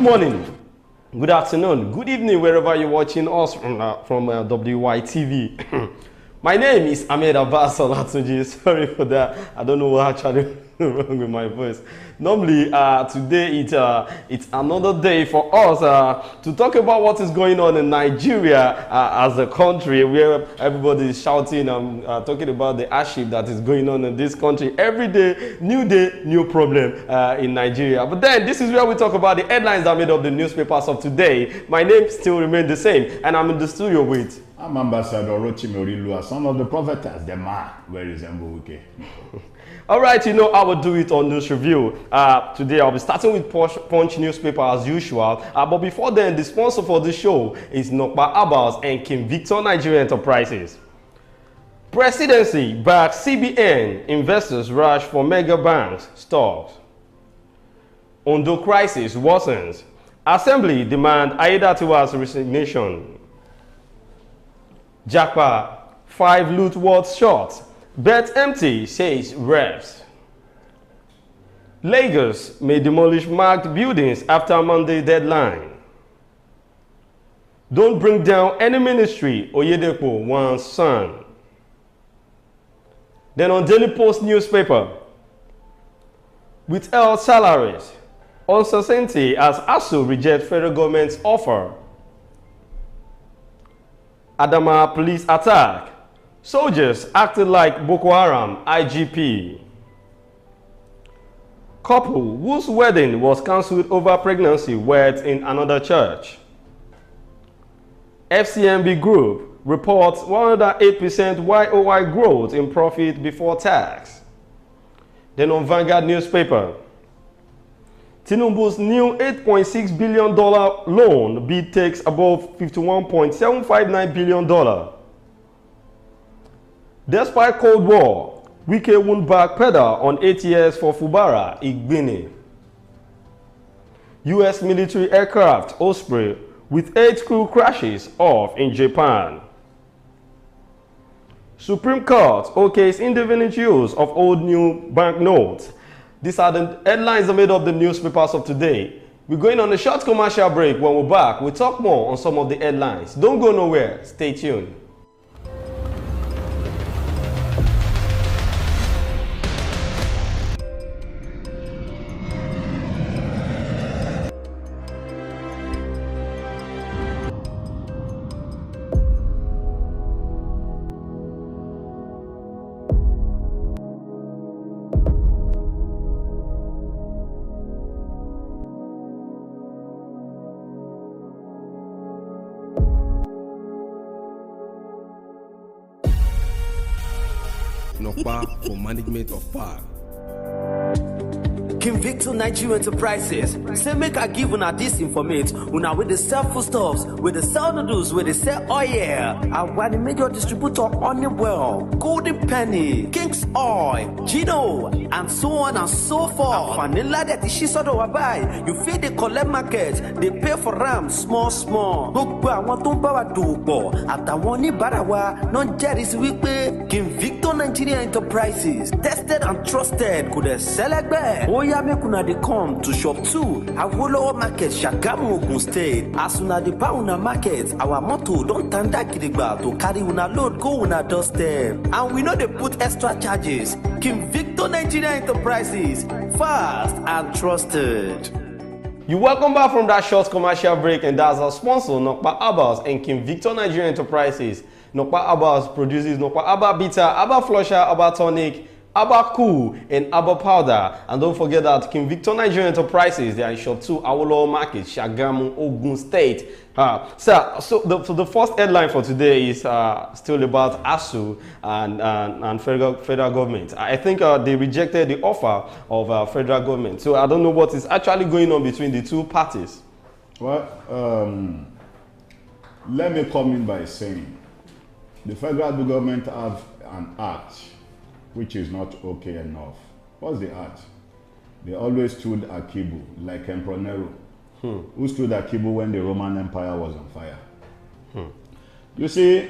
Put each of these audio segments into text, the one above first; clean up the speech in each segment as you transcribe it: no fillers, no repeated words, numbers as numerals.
morning, good afternoon, good evening, wherever you're watching us from WYTV. My name is Ahmed Abbas Olatunji. Sorry for that. I don't know what actually wrong with my voice. Normally, today it's another day for us to talk about what is going on in Nigeria as a country, where everybody is shouting and talking about the hardship that is going on in this country. Every day, new problem in Nigeria. But then, this is where we talk about the headlines that made up the newspapers of today. My name still remains the same, and I'm in the studio with... I'm Ambassador Rochimorilu, son of the prophetess, the man where is Mbuke. All right, I will do it on news review. Today, I'll be starting with Punch newspaper as usual. But before then, the sponsor for this show is Nokpa Abbas and King Victor Nigeria Enterprises. Presidency backs CBN, investors rush for mega banks stocks. Ondo crisis worsens. Assembly demand Aiyedatiwa's resignation. Japa, 5 loot worth shots. Bet empty, says reps. Lagos may demolish marked buildings after Monday deadline. Don't bring down any ministry, Oyedepo wants son. Then on Daily Post newspaper, withheld salaries, uncertainty as Asuu rejects federal government's offer. Adama police attack. Soldiers acted like Boko Haram IGP. Couple whose wedding was cancelled over pregnancy wed in another church. FCMB Group reports 108% YOY growth in profit before tax. Then on Vanguard newspaper, Tinubu's new $8.6 billion loan bid takes above $51.759 billion. Despite Cold War, Wike won't backpedal on 8 years for Fubara, Igbini. U.S. military aircraft Osprey with 8 crew crashes off in Japan. Supreme Court okays indefinite use of old new banknotes. These are the headlines that made up the newspapers of today. We're going on a short commercial break. When we're back, we'll talk more on some of the headlines. Don't go nowhere. Stay tuned. Nokpa for management of power. King Victor Nigeria Enterprises say make I give una this information. Una with the sell foodstuffs, with the sell noodles, with the sell oil. And when the major distributor Honeywell, Golden Penny, King's Oil, Gino, and so on and so forth. And vanilla that the shisodo buy, you feed the collect market, they pay for them small. Gbogbo àwọn tó ń bá wa dòwò pọ̀ àtàwọn oníbàárà wa náà jẹ́rìí wípé King Victor Nigeria Enterprises tested and trusted kò dẹ̀ sẹ́lẹ̀gbẹ́. Ó yá make una dey come to shop 2 Awolowo Market Sagamu Ogun State. As una dey buy una market, our motto don tanda gidigba to carry una load go una doorstep. And we no dey put extra charges. King Victor Nigeria Enterprises, fast and trusted. You welcome back from that short commercial break, and that's our sponsor, Nokpa Abbas and King Victor Nigeria Enterprises. Nokpa Abbas produces Nokpa Abba Bitter, Abba Flusher, Abba Tonic, Abba Cool, and Abba Powder. And don't forget that King Victor Nigeria Enterprises, they are in shop 2 Awolowo Market, Sagamu, Ogun State. So the first headline for today is still about Asuu and federal government. I think they rejected the offer of federal government. So I don't know what is actually going on between the two parties. Well, let me come in by saying the federal government have an act which is not okay enough. What's the act? They always stood Akibu, like Emperor Nero, who stood Akibu when the Roman Empire was on fire. You see,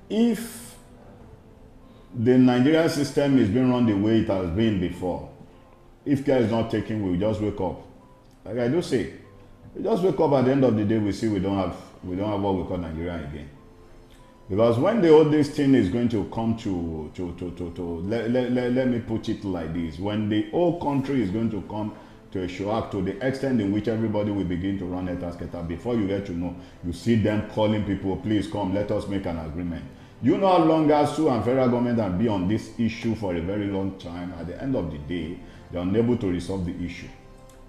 if the Nigerian system is being run the way it has been before, if care is not taken, we'll just wake up like I do say, we just wake up at the end of the day, we see we don't have what we call Nigeria again. Because when the whole this thing is going to come to let me put it like this, when the whole country is going to come to a show to the extent in which everybody will begin to run etasketa, before you get to know, you see them calling people, please come, let us make an agreement. You know how long Asuu and federal government have been on this issue for a very long time. At the end of the day, they are unable to resolve the issue.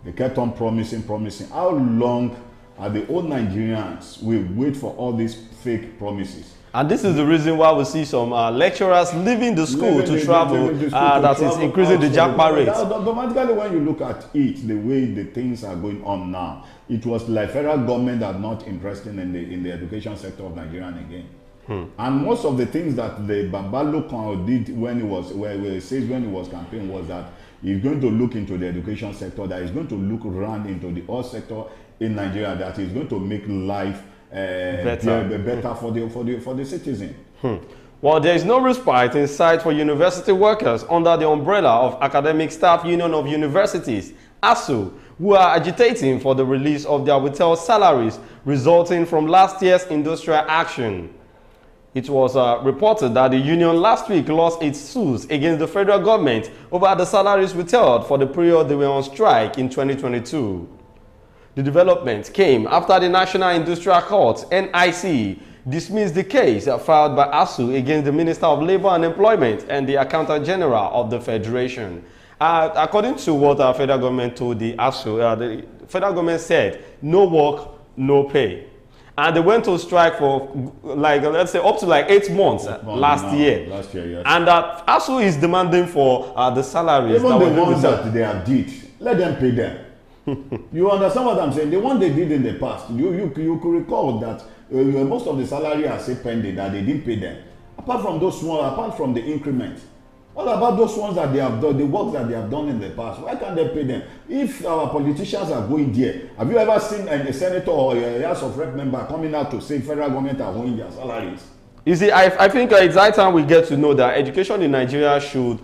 They kept on promising. How long are the old Nigerians will wait for all these fake promises? And this is the reason why we see some lecturers leaving the school to travel, that is increasing the japa rate. Automatically, when you look at it, the way the things are going on now, it was like federal government are not interested in the education sector of Nigeria again. And most of the things that the Babalo did when he was, where it says when he was campaigning, was that he's going to look into the education sector, that he's going to look around into the all sector in Nigeria, that is going to make life better for the citizen. Well, there is no respite in sight for university workers under the umbrella of Academic Staff Union of Universities, Asuu, who are agitating for the release of their withheld salaries resulting from last year's industrial action. It was reported that the union last week lost its suits against the federal government over the salaries withheld for the period they were on strike in 2022. The development came after the National Industrial Court, NIC, dismissed the case filed by Asuu against the Minister of Labour and Employment and the Accountant General of the Federation. According to what our federal government told the Asuu, the federal government said, no work, no pay. And they went to strike for, like, let's say, up to like 8 months last year. Last year, yes. And Asuu is demanding for the salaries. Even the ones that they have did, let them pay them. You understand what I'm saying? The one they did in the past, you could recall that most of the salary are still pending, that they didn't pay them. Apart from those ones, apart from the increment, what about those ones that they have done, the work that they have done in the past? Why can't they pay them? If our politicians are going there, have you ever seen a senator or a House of Rep member coming out to say federal government are owing their salaries? You see, I think it's high time we get to know that education in Nigeria should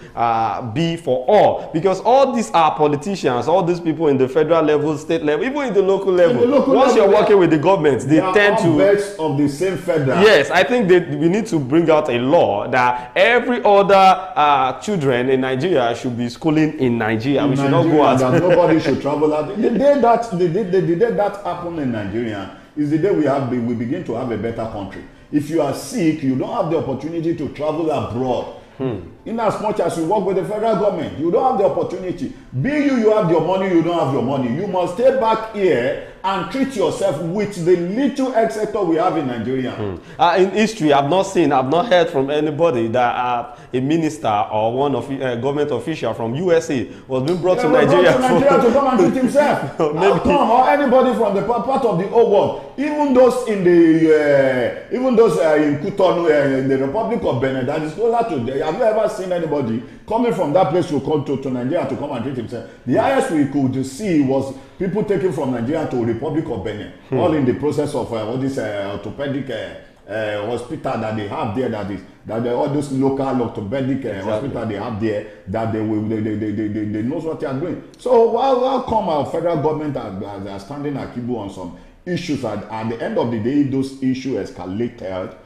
be for all, because all these are politicians, all these people in the federal level, state level, even in the local level. Once you're working with the government, they tend to beds of the same federal. Yes, I think that we need to bring out a law that every other children in Nigeria should be schooling in Nigeria. We should not go out. That nobody should travel out. The day that happened in Nigeria is the day we begin to have a better country. If you are sick, you don't have the opportunity to travel abroad. In as much as you work with the federal government, you don't have the opportunity. You have your money, you don't have your money. You must stay back here and treat yourself with the little X sector we have in Nigeria. In history, I've not heard from anybody that a minister or one of government official from USA was being brought to Nigeria to come and treat himself. Or anybody from the part of the whole world, even those in in Cotonou, in the Republic of Benin, that is closer to there. Have you ever seen anybody coming from that place to come to Nigeria to come and treat himself? The highest we could see was people taken from Nigeria to Republic of Benin, all in the process of all this orthopedic hospital that they have there. All those local orthopedic hospital they have there, that they know what they are doing. So how come our federal government are standing akibu on some issues? At the end of the day, those issues escalated.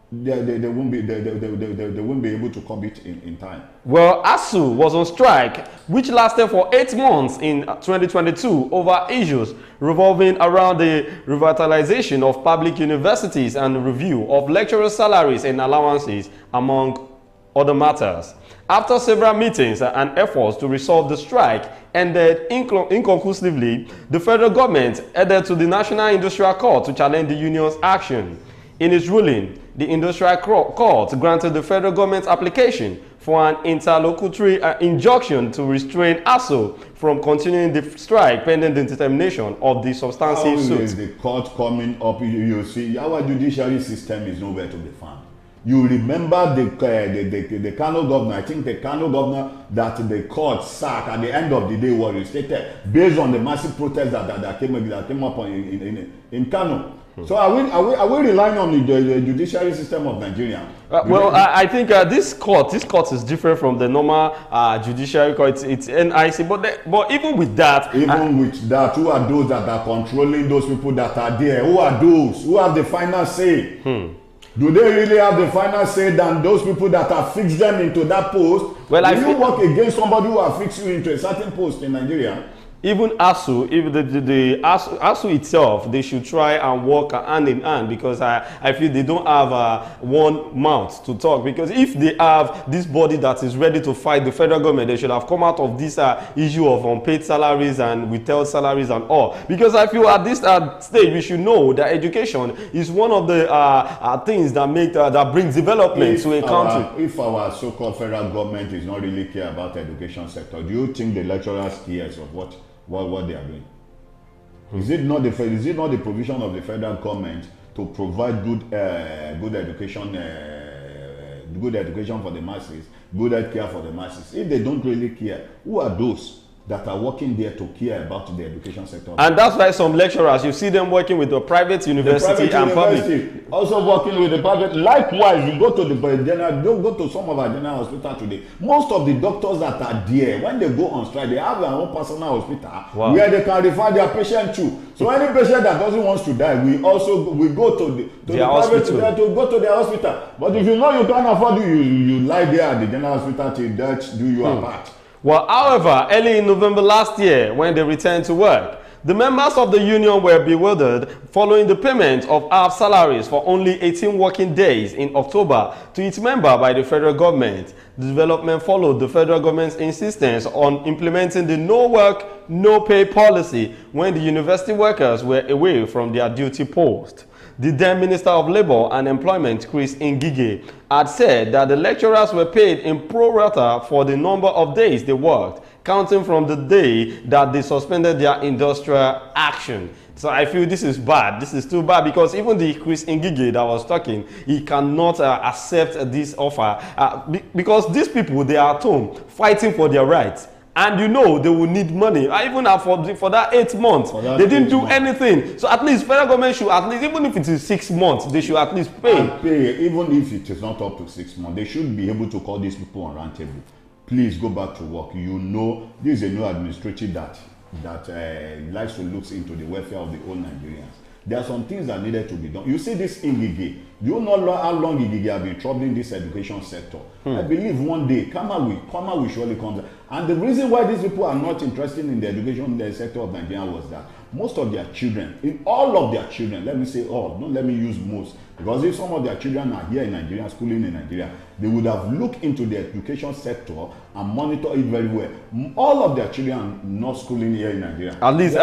They won't be able to come it in time. Well, Asuu was on strike, which lasted for 8 months in 2022 over issues revolving around the revitalization of public universities and review of lecturer salaries and allowances, among other matters. After several meetings and efforts to resolve the strike ended inconclusively, the federal government headed to the National Industrial Court to challenge the union's action. In its ruling, the Industrial Court granted the federal government's application for an interlocutory injunction to restrain Asuu from continuing the strike pending the determination of the substantive suit. How is the court coming up? You see, our judiciary system is nowhere to be found. You remember the Kano governor, I think the Kano governor that the court sacked at the end of the day was restated based on the massive protests that came up in Kano. So are we relying on the judiciary system of Nigeria? Well, I think this court is different from the normal judiciary court. It's NIC, but even with that, who are those that are controlling those people that are there? Who are those? Who have the final say? Do they really have the final say than those people that have fixed them into that post? Well, will you work against somebody who have fixed you into a certain post in Nigeria? Even Asuu, if the Asuu itself, they should try and work hand in hand, because I feel they don't have one mouth to talk. Because if they have this body that is ready to fight the federal government, they should have come out of this issue of unpaid salaries and withheld salaries and all. Because I feel at this stage we should know that education is one of the things that brings development to a country. If our so-called federal government is not really care about the education sector, do you think the lecturers cares of what they are doing? Is it not the provision of the federal government to provide good education for the masses, good health care for the masses? If they don't really care, who are those that are working there to care about the education sector? And that's why some lecturers, you see them working with the private university and public. Also working with the private. Likewise, you go to the general, don't go to some of our general hospital today. Most of the doctors that are there, when they go on strike, they have their own personal hospital where they can refer their patient to. So any patient that doesn't want to die, we go to the private hospital to go to their hospital. But if you know you can't afford it, you lie there at the general hospital till death do you apart. Well, however, early in November last year, when they returned to work, the members of the union were bewildered following the payment of half salaries for only 18 working days in October to each member by the federal government. The development followed the federal government's insistence on implementing the no work, no pay policy when the university workers were away from their duty post. The then Minister of Labour and Employment, Chris Ngige, had said that the lecturers were paid in pro rata for the number of days they worked, counting from the day that they suspended their industrial action. So I feel this is bad. This is too bad, because even the Chris Ngige that was talking, he cannot accept this offer because these people, they are at home fighting for their rights. And you know they will need money. Even for that 8 months, they didn't do anything. So at least federal government should at least, even if it is 6 months, they should at least pay. And pay, even if it is not up to 6 months, they should be able to call these people on round table. Please go back to work. You know, this is a new administration that likes to look into the welfare of the whole Nigerians. There are some things that needed to be done. You see this Ngige. Do you know how long Ngige have been troubling this education sector? I believe one day, Kama will surely come. And the reason why these people are not interested in the education sector of Nigeria was that most of their children, in all of their children, let me say all, don't let me use most, because if some of their children are here in Nigeria, schooling in Nigeria, they would have looked into the education sector and monitor it very well. All of their children are not schooling here in Nigeria. At least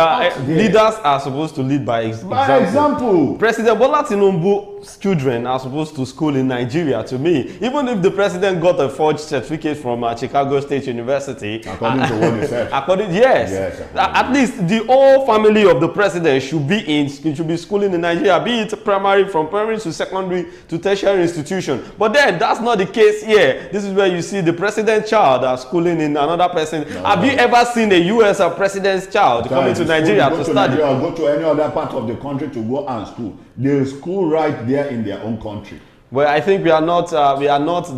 leaders are supposed to lead by example. By example. President Bola Tinubu's children are supposed to school in Nigeria, to me. Even if the president got a forged certificate from Chicago State University. According to what they said. Yes. At least the whole family of the president should be schooling in Nigeria, be it from primary to secondary to tertiary institution. But then that's not the case here. This is where you see the president's child schooling in another person. No. Have you ever seen a U.S. president's child coming to Nigeria to study? Or go to any other part of the country to go and school. They school right there in their own country. Well, I think we are not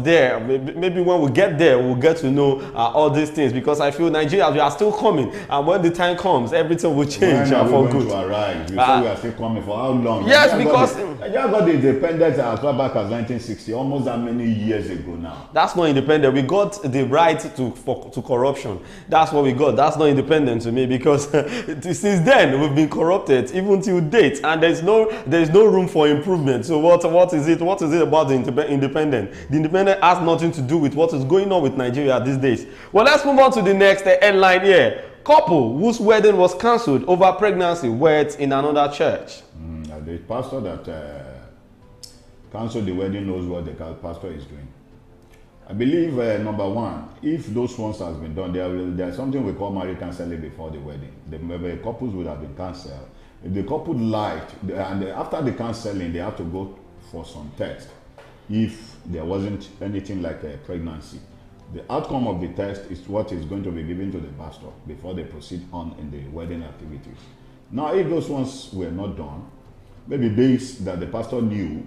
there. Maybe when we get there, we'll get to know all these things, because I feel Nigeria, we are still coming, and when the time comes, everything will change for good. When are we going to arrive? You say we are still coming for how long? Yes, because Nigeria got the independence as far back as 1960, almost that many years ago now. That's not independent. We got the right to corruption. That's what we got. That's not independent to me, because since then we've been corrupted even till date, and there's no room for improvement. So what is it? What is it about the independent? The independent has nothing to do with what is going on with Nigeria these days. Well, let's move on to the next headline here. Couple whose wedding was cancelled over pregnancy weds in another church. The pastor that cancelled the wedding knows what the pastor is doing. I believe, number one, if those ones has been done, there's something we call marriage counseling before the wedding. The couples would have been cancelled. If the couple lied, and after the counseling, they have to go for some tests. if there wasn't anything like a pregnancy. The outcome of the test is what is going to be given to the pastor before they proceed on in the wedding activities. Now, if those ones were not done, maybe based that the pastor knew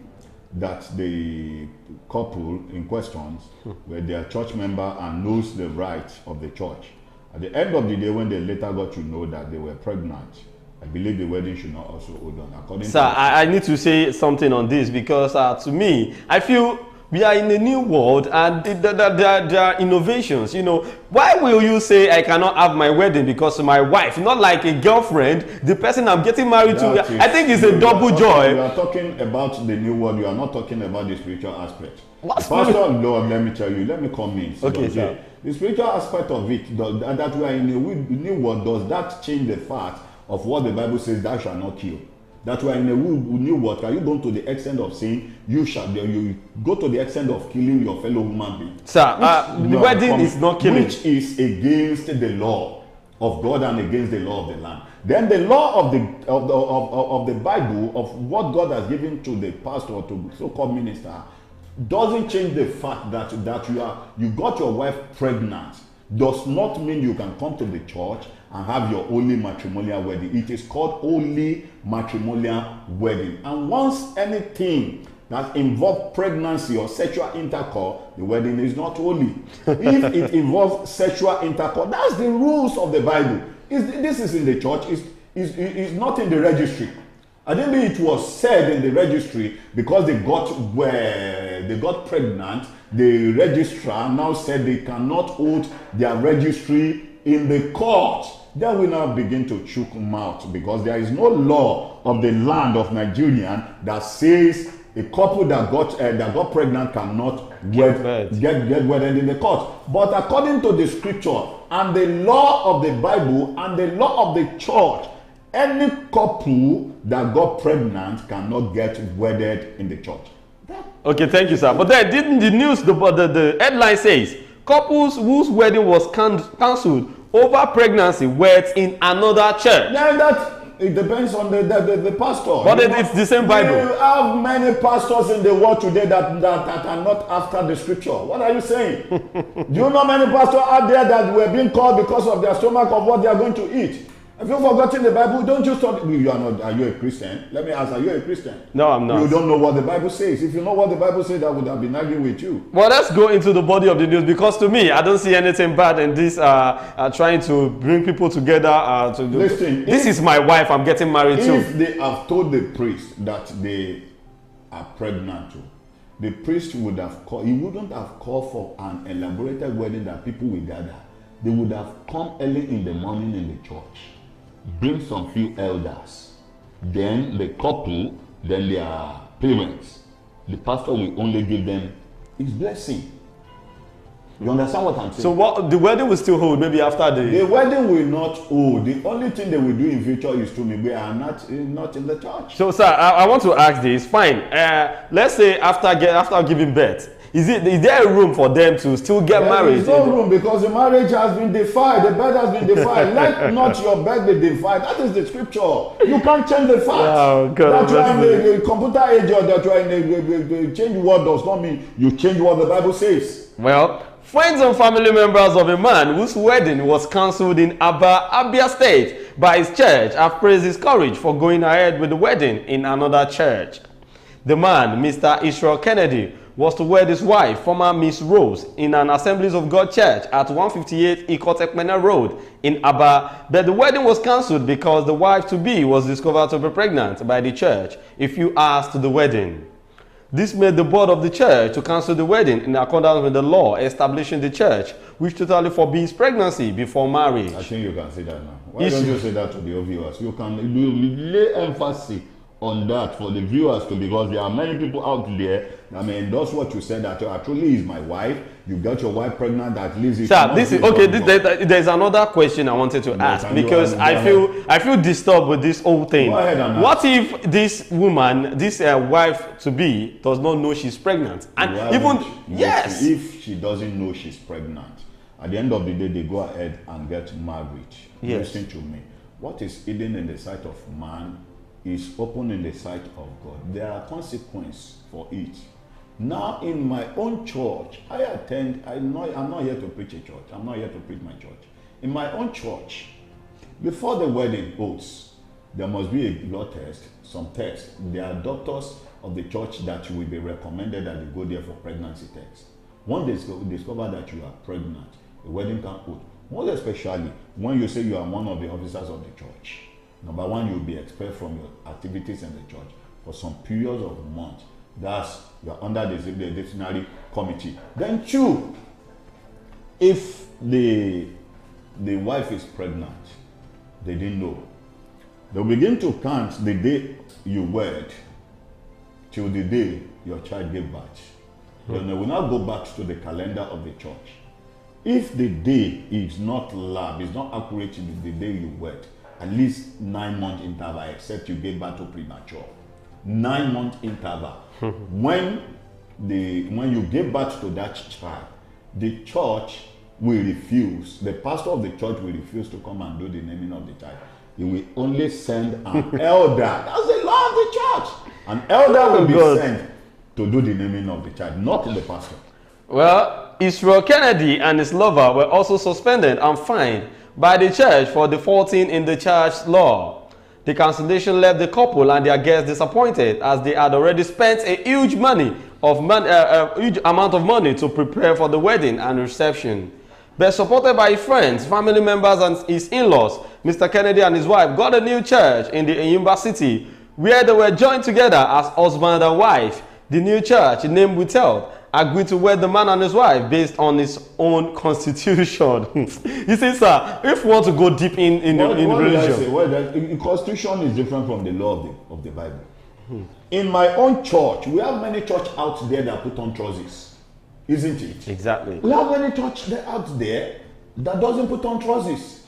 that the couple in questions were their church member and knows the rights of the church. At the end of the day, when they later got to know that they were pregnant, I believe the wedding should not also hold on. According Sir, I need to say something on this because to me, I feel we are in a new world and there are innovations. You know, why will you say I cannot have my wedding because my wife, not like a girlfriend, the person I'm getting married to? I think it's a double joy. You are talking about the new world. You are not talking about the spiritual aspect. What's Pastor, Lord, let me tell you. Let me come in. Okay, sir. The spiritual aspect of it, that we are in a new world, does that change the fact of what the Bible says, thou shalt not kill? That we are in a new world. Are you going to the extent of saying you go to the extent of killing your fellow human being? Sir, the wedding is not killing. Which is against the law of God and against the law of the land. Then the law of the Bible, of what God has given to the pastor or to so-called minister, doesn't change the fact that you got your wife pregnant. Does not mean you can come to the church and have your holy matrimonial wedding. It is called holy matrimonial wedding. And once anything that involves pregnancy or sexual intercourse, the wedding is not holy. If it involves sexual intercourse, that's the rules of the Bible. This is in the church. It's not in the registry. I think it was said in the registry because they got pregnant. The registrar now said they cannot hold their registry in the court. Then we now begin to choke mouth because there is no law of the land of Nigeria that says a couple that got pregnant cannot get wedded in the court. But according to the scripture and the law of the Bible and the law of the church, any couple that got pregnant cannot get wedded in the church. Okay, thank you, sir. But then didn't the news, the headline says, couples whose wedding was cancelled over pregnancy wed in another church. Yeah, it depends on the pastor. But it's the same Bible. You have many pastors in the world today that are not after the scripture. What are you saying? Do you know many pastors out there that were being called because of their stomach of what they are going to eat? Have you forgotten the Bible? Don't you study? You are not. Are you a Christian? Let me ask. Are you a Christian? No, I'm not. You don't know what the Bible says. If you know what the Bible says, I would have been arguing with you. Well, let's go into the body of the news because to me, I don't see anything bad in this. Trying to bring people together. Listen, this is my wife. I'm getting married to. If they have told the priest that they are pregnant, the priest would have called. He wouldn't have called for an elaborated wedding that people will gather. They would have come early in the morning in the church. Bring some few elders, then the couple, then their parents. The pastor will only give them his blessing. You understand what I'm saying? So what the wedding will still hold maybe after the wedding will not hold. The only thing they will do in future is to maybe are not in the church. So sir, I want to ask this. Fine. Let's say after giving birth. Is there a room for them to still get married? There is no room because the marriage has been defied. The bed has been defied. Let not your bed be defied. That is the scripture. You can't change the fact. Oh, God, that you are in a computer age or that you are in a change word does not mean you change what the Bible says. Well, friends and family members of a man whose wedding was cancelled in Abia State by his church have praised his courage for going ahead with the wedding in another church. The man, Mr. Israel Kennedy, was to wed his wife, former Miss Rose, in an Assemblies of God church at 158 Ikotekmena Road in Aba, but the wedding was cancelled because the wife-to-be was discovered to be pregnant by the church a few hours to the wedding. This made the board of the church to cancel the wedding in accordance with the law establishing the church, which totally forbids pregnancy before marriage. I think you can say that now. Why don't you say that to the viewers? You can lay emphasis on that for the viewers too, because there are many people out there that may endorse what you said, that truly is my wife. You got your wife pregnant, at least. Sir, this is okay. There's another question I wanted to ask because I feel disturbed with this whole thing. Go ahead and what if this woman, this wife to be, does not know she's pregnant, and yes, if she doesn't know she's pregnant, at the end of the day they go ahead and get married. Yes. Listen to me. What is hidden in the sight of man is open in the sight of God. There are consequences for it. Now in my own church, I'm not here to preach a church. I'm not here to preach my church. In my own church, before the wedding oaths, there must be a blood test, some tests. There are doctors of the church that will be recommended that you go there for pregnancy tests. Once they discover that you are pregnant, the wedding can oath. Most especially when you say you are one of the officers of the church. Number one, you'll be expelled from your activities in the church for some periods of months. That's, you're under the disciplinary committee. Then two, if the wife is pregnant, they didn't know, they'll begin to count the day you wed till the day your child gave birth. Then they will now go back to the calendar of the church. If the day is not accurate to the day you wed, at least 9 month interval, except you gave birth to premature. 9 month interval. When you give birth to that child, the church will refuse, the pastor of the church will refuse to come and do the naming of the child. He will only send an elder. That's the law of the church. An elder will be sent to do the naming of the child, not the pastor. Well, Israel Kennedy and his lover were also suspended and fined by the church for defaulting in the church law. The cancellation left the couple and their guests disappointed, as they had already spent a huge amount of money to prepare for the wedding and reception. But supported by his friends, family members, and his in-laws, Mr. Kennedy and his wife got a new church in the Enyimba city, where they were joined together as husband and wife. The new church, named Withheld, agreed to wed the man and his wife based on his own constitution. You see, sir, if you want to go deep in religion. Well, the constitution is different from the law of the Bible. In my own church, we have many churches out there that put on trousers, isn't it? Exactly. We have many churches out there that doesn't put on trousers.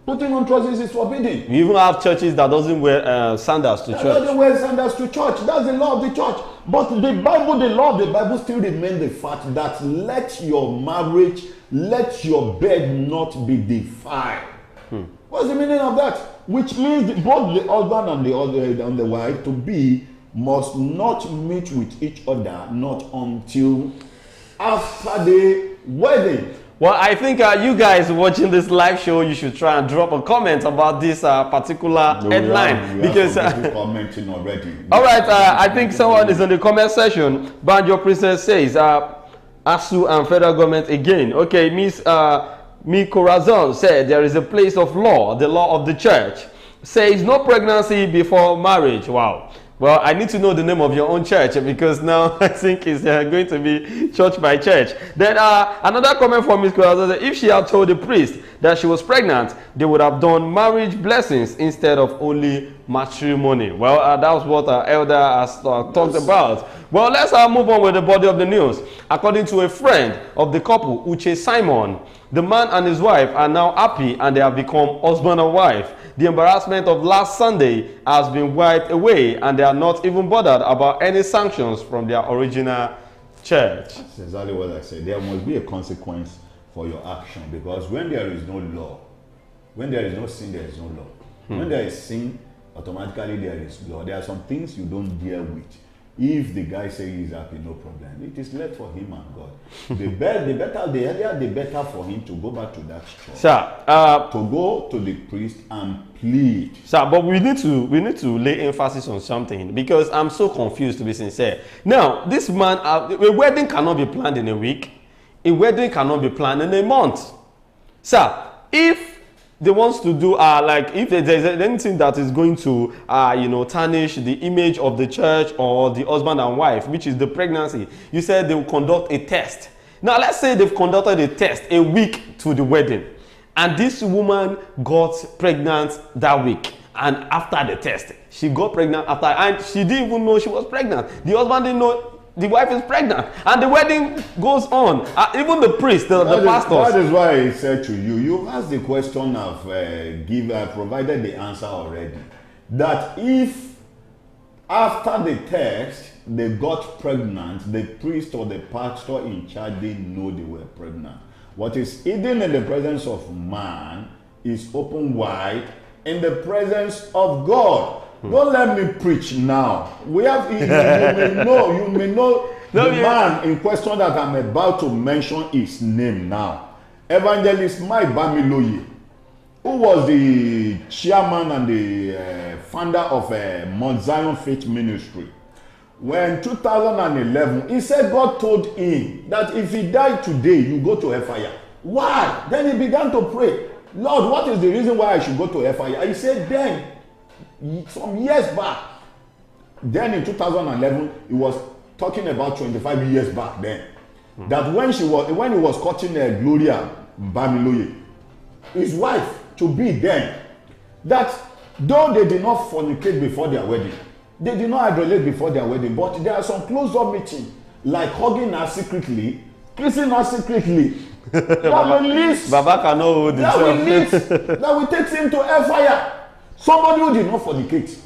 Putting on trousers is forbidden. We even have churches that doesn't wear sandals to church. Doesn't wear sandals to church. That's the law of the church. But the law of the Bible still remains the fact that let your marriage, let your bed not be defiled. What's the meaning of that? Which means both the husband and the wife to be must not meet with each other, not until after the wedding. Well, I think you guys watching this live show, you should try and drop a comment about this particular headline. Because commenting already. All right, I think someone is in the comment section. Banjo Princess says, Asuu and federal government again. Okay, Miss Mi Corazon said there is a place of law, the law of the church. Says no pregnancy before marriage. Wow. Well, I need to know the name of your own church, because now I think it's going to be church by church. Then another comment from Ms. Corazon said, if she had told the priest that she was pregnant, they would have done marriage blessings instead of only matrimony. Well, that was what our elder has talked about. Well, let's move on with the body of the news. According to a friend of the couple, Uche Simon, the man and his wife are now happy and they have become husband and wife. The embarrassment of last Sunday has been wiped away and they are not even bothered about any sanctions from their original church. That's exactly what I said. There must be a consequence for your action, because when there is no law, when there is no sin, there is no law. When there is sin, automatically there is law. There are some things you don't deal with. If the guy says he's happy, no problem. It is left for him and God. The earlier, the better for him to go back to that church. Sir, to go to the priest and plead. Sir, but we need to lay emphasis on something, because I'm so confused, to be sincere. Now, this man, a wedding cannot be planned in a week. A wedding cannot be planned in a month. Sir, if they want to do like if there's anything that is going to tarnish the image of the church or the husband and wife, which is the pregnancy, you said they will conduct a test. Now let's say they've conducted a test a week to the wedding, and this woman got pregnant that week, and after the test she got pregnant after, and she didn't even know she was pregnant. The husband didn't know the wife is pregnant, and the wedding goes on. Even the priest, the pastors. That is why I said to you, you've asked the question, I've provided the answer already. That if after the test they got pregnant, the priest or the pastor in charge didn't know they were pregnant. What is hidden in the presence of man is open wide in the presence of God. Don't let me preach now. We have, you may know The man in question that I'm about to mention his name now, Evangelist Mike Bamiloye, who was the chairman and the founder of Mount Zion Faith Ministry. When 2011, he said God told him that if he died today, you go to hellfire. Why? Then he began to pray, Lord, what is the reason why I should go to hellfire? He said then, some years back, then in 2011, he was talking about 25 years back then, that when he was courting Gloria Bamiloye, his wife to be then, that though they did not fornicate before their wedding, they did not idolate before their wedding, but there are some close-up meetings, like hugging her secretly, kissing her secretly, that will lead, Baba cannot hold that will take him to hellfire. Somebody who did not fornicate,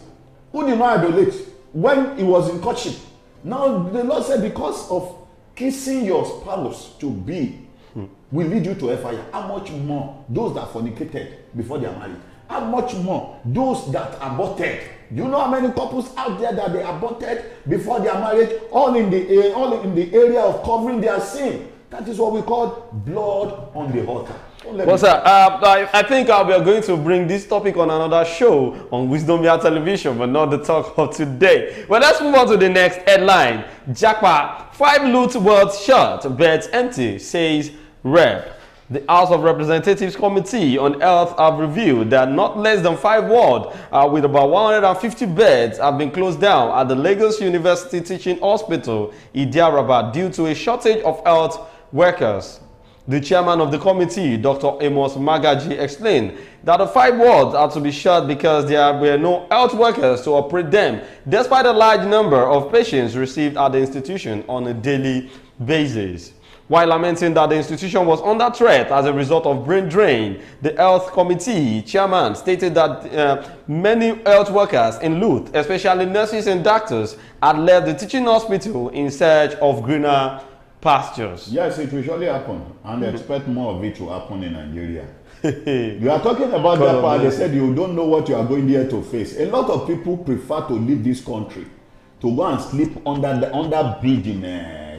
who did not idolate when he was in courtship. Now the Lord said, because of kissing your spouse to be will lead you to hellfire. How much more those that fornicated before they are married? How much more those that aborted? Do you know how many couples out there that they aborted before their marriage? All in the area of covering their sin. That is what we call blood on the altar. Well, sir, I think we are going to bring this topic on another show on Wisdom Yard Television, but not the talk of today. Well, let's move on to the next headline. Jackpot, 5 loot worth shot, beds empty, says Rep. The House of Representatives Committee on Health have revealed that not less than 5 wards with about 150 beds have been closed down at the Lagos University Teaching Hospital, Idiaraba, due to a shortage of health workers. The chairman of the committee, Dr. Amos Magaji, explained that the 5 wards are to be shut because there were no health workers to operate them, despite a large number of patients received at the institution on a daily basis. While lamenting that the institution was under threat as a result of brain drain, the health committee chairman stated that many health workers in Louth, especially nurses and doctors, had left the teaching hospital in search of greener pastures. Yes, it will surely happen, and expect more of it to happen in Nigeria. You are talking about that part. They said you don't know what you are going there to face. A lot of people prefer to leave this country to go and sleep under bridge in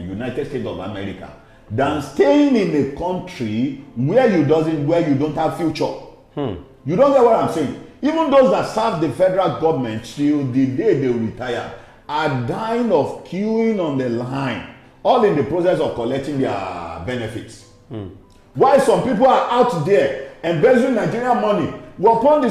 United States of America than staying in a country where you don't have future. You don't get what I'm saying? Even those that serve the federal government till the day they retire are dying of queuing on the line, all in the process of collecting their benefits. Why some people are out there embezzling Nigerian money upon the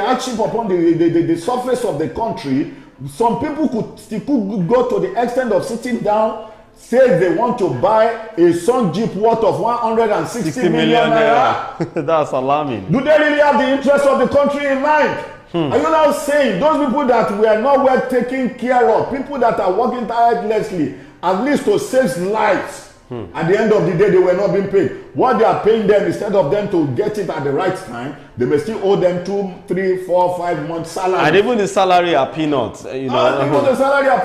hardship, upon the surface of the country. Some people could go to the extent of sitting down, say they want to buy a Sun Jeep worth of 160 million naira. That's alarming. Do they really have the interest of the country in mind? Are you now saying those people that were not well taken care of, people that are working tirelessly, at least to save lives, at the end of the day they were not being paid? What they are paying them, instead of them to get it at the right time, they may still owe them 2, 3, 4, 5 months salary. And even the salary are peanuts, you know. Even the salary are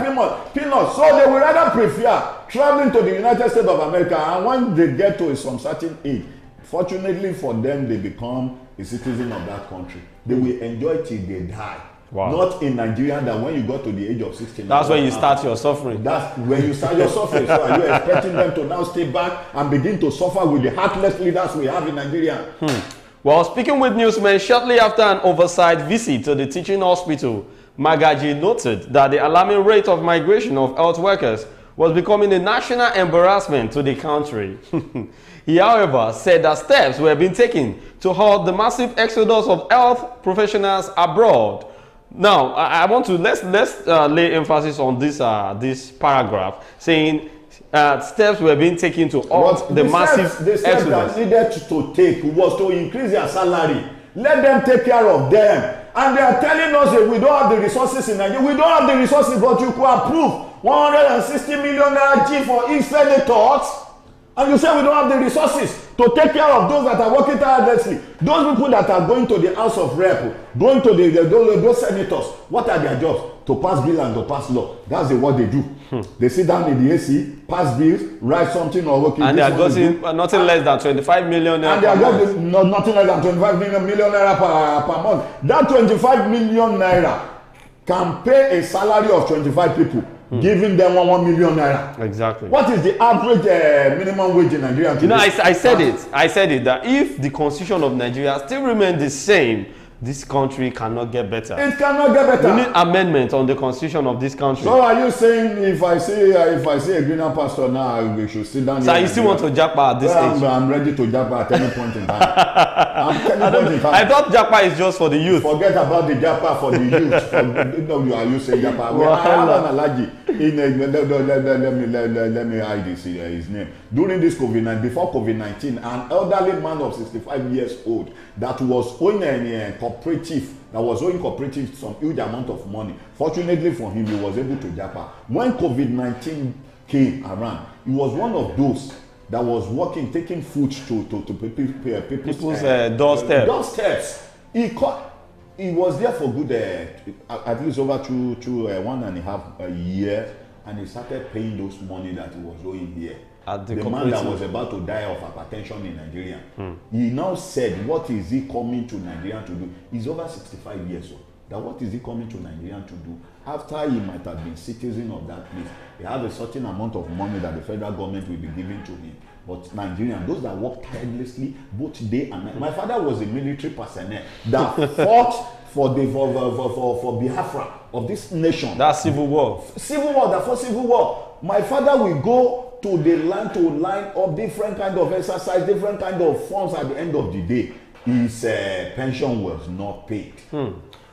peanuts. So they will rather prefer traveling to the United States of America, and when they get to some certain age, fortunately for them, they become a citizen of that country. They will enjoy till they die. Wow. Not in Nigeria, that when you got to the age of 16. That's when you start your suffering. That's when you start your suffering. So are you expecting them to now stay back and begin to suffer with the heartless leaders we have in Nigeria? Well, speaking with newsmen shortly after an oversight visit to the teaching hospital, Magaji noted that the alarming rate of migration of health workers was becoming a national embarrassment to the country. He, however, said that steps were being taken to halt the massive exodus of health professionals abroad. Now, I want to let's lay emphasis on this paragraph, saying steps were being taken to halt the massive exodus. The steps that needed to take was to increase their salary. Let them take care of them. And they are telling us that we don't have the resources in Nigeria. We don't have the resources, but you could approve 160 million naira for each senator. And you say we don't have the resources to take care of those that are working tirelessly. Those people that are going to the House of Rep, going to those senators, what are their jobs? To pass bill and to pass law. That's what they do. They sit down in the AC, pass bills, write something or working. And they are getting nothing less than 25 million naira. And they are getting nothing less than 25 million naira per month. That 25 million naira can pay a salary of 25 people. giving them 1 million naira. Exactly. What is the average minimum wage in Nigeria today? You know, I said it that if the constitution of Nigeria still remains the same, this country cannot get better. It cannot get better. We need amendment on the constitution of this country. So are you saying if I see a greener pastor now, we should sit down? So you still want to japa at this age? I'm ready to japa at any point in time. I thought japa is just for the youth. Forget about the japa for the youth. Are you saying japa? Well, I have an allergy. Let me hide his name. During this COVID-19, before COVID-19, an elderly man of 65 years old that was owning a cooperative, some huge amount of money. Fortunately for him, he was able to japa. When COVID-19 came around, he was one of those that was working, taking food to people's doorsteps. He was there for good, at least over 1.5 years, and he started paying those money that he was owing here. The man that was about to die of hypertension in Nigeria. He now said, what is he coming to Nigeria to do? He's over 65 years old. That what is he coming to Nigeria to do? After he might have been citizen of that place, he has a certain amount of money that the federal government will be giving to him. But Nigerians, those that work tirelessly both day and night. My father was a military personnel that fought for Biafra of this nation. That's civil war. That fought civil war. My father will go to the line of different kind of exercise, different kind of forms. At the end of the day, his pension was not paid.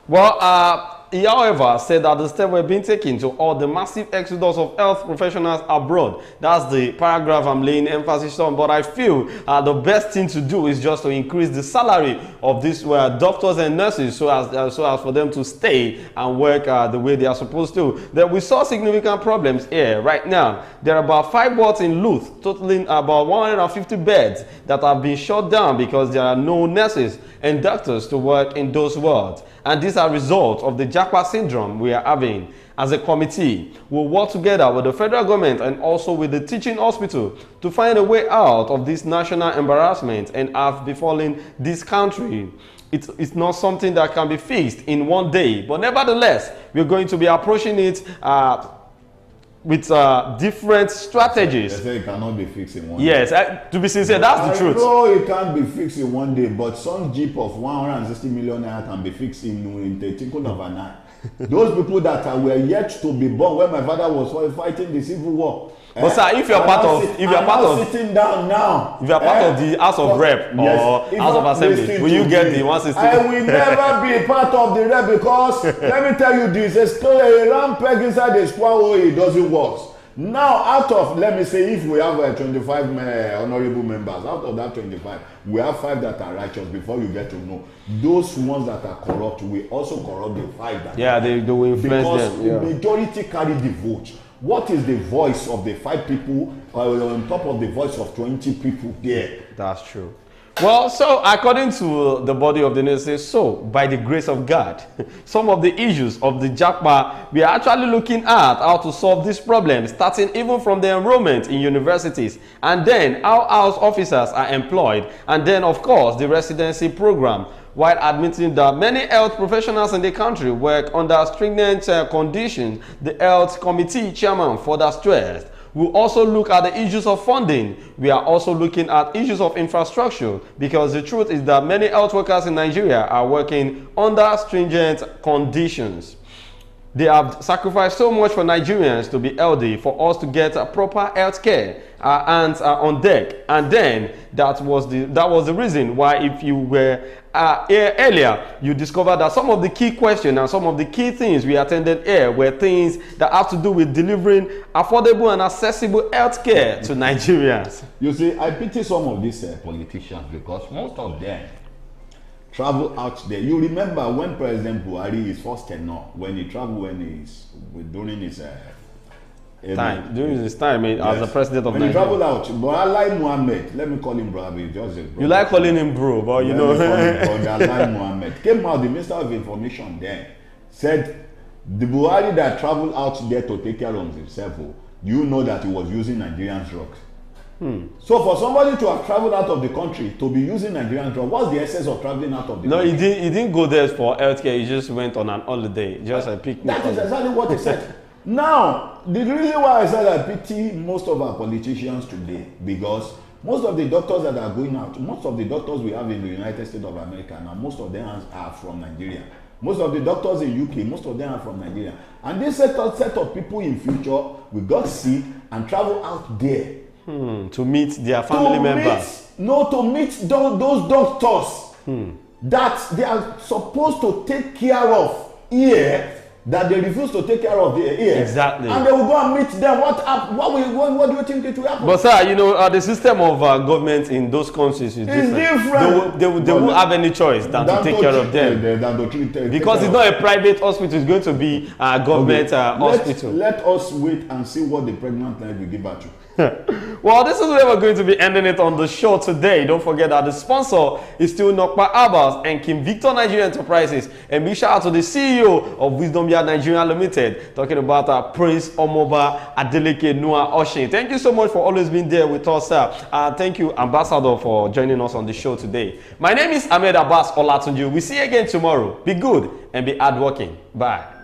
Well, he, however, said that the steps were being taken to halt the massive exodus of health professionals abroad. That's the paragraph I'm laying emphasis on. But I feel the best thing to do is just to increase the salary of these doctors and nurses so as for them to stay and work the way they are supposed to. Then we saw significant problems here right now. There are about 5 wards in Louth, totaling about 150 beds that have been shut down because there are no nurses and doctors to work in those wards. And these are results of the Japa syndrome we are having. As a committee, we'll work together with the federal government and also with the teaching hospital to find a way out of this national embarrassment and have befallen this country. It's not something that can be fixed in one day, but nevertheless, we're going to be approaching it with different strategies. They say it cannot be fixed in one day. Yes, to be sincere, that's the truth. I know it can't be fixed in one day, but some jeep of 160 million naira can be fixed in the tinkle of an eye. Those people that were yet to be born when my father was fighting the civil war. But sir, if you're part of sitting down now, if you're part of the House of Rep or House of Assembly, will you get the 160? I will never be part of the Rep because let me tell you this: there's still a round peg inside the square hole. It doesn't work. Now, out of, let me say, if we have 25 honorable members, out of that 25, we have 5 that are righteous. Before you get to know, those ones that are corrupt, we also corrupt the 5 that they will influence them. Because the majority carry the vote. What is the voice of the 5 people on top of the voice of 20 people there? That's true. Well, so according to the body of the news, says so by the grace of God, some of the issues of the JAPA, we are actually looking at how to solve this problem, starting even from the enrollment in universities, and then how house officers are employed, and then of course the residency program, while admitting that many health professionals in the country work under stringent conditions. The health committee chairman further stressed. We'll also look at the issues of funding. We are also looking at issues of infrastructure, because the truth is that many health workers in Nigeria are working under stringent conditions. They have sacrificed so much for Nigerians to be healthy, for us to get proper health care. Our hands are on deck, and then that was the reason why, if you were here earlier, you discovered that some of the key questions and some of the key things we attended here were things that have to do with delivering affordable and accessible health care to Nigerians. You see, I pity some of these politicians, because most of them travel out there. You remember when President Buhari, his first tenure, when he traveled, during his time, during his time as the president of Nigeria. When he traveled out, Buhari Muhammad, let me call him bro, just a bro. You like calling him bro, but you know. Buhari Muhammad came out, the Minister of Information then said, the Buhari that traveled out there to take care of himself, you know that he was using Nigerian drugs. So for somebody to have traveled out of the country to be using Nigerian drugs, what's the essence of traveling out of the country? No, he didn't go there for healthcare. He just went on an holiday, just a picnic. That is exactly what he said. Now, the reason why I said I pity most of our politicians today, because most of the doctors that are going out, most of the doctors we have in the United States of America now, most of them are from Nigeria. Most of the doctors in UK, most of them are from Nigeria. And this set of people in future will got sick and travel out there. To meet their family members. To meet those doctors that they are supposed to take care of here, that they refuse to take care of the here. Exactly. And they will go and meet them. What do you think it will happen? But sir, you know, the system of government in those countries is different. They won't have any choice than to take care of them. Because it's not a private hospital, it's going to be a government hospital. Let us wait and see what the pregnant lady will give birth to. Well, this is where we're going to be ending it on the show today. Don't forget that the sponsor is still Nokpa Abbas and King Victor Nigeria Enterprises. And big shout out to the CEO of Wisdom Yard Nigeria Limited, talking about Prince Omoba Adeleke Noah Oshin. Thank you so much for always being there with us, sir. Thank you, Ambassador, for joining us on the show today. My name is Ahmed Abbas Olatunju. We see you again tomorrow. Be good and be hardworking. Bye.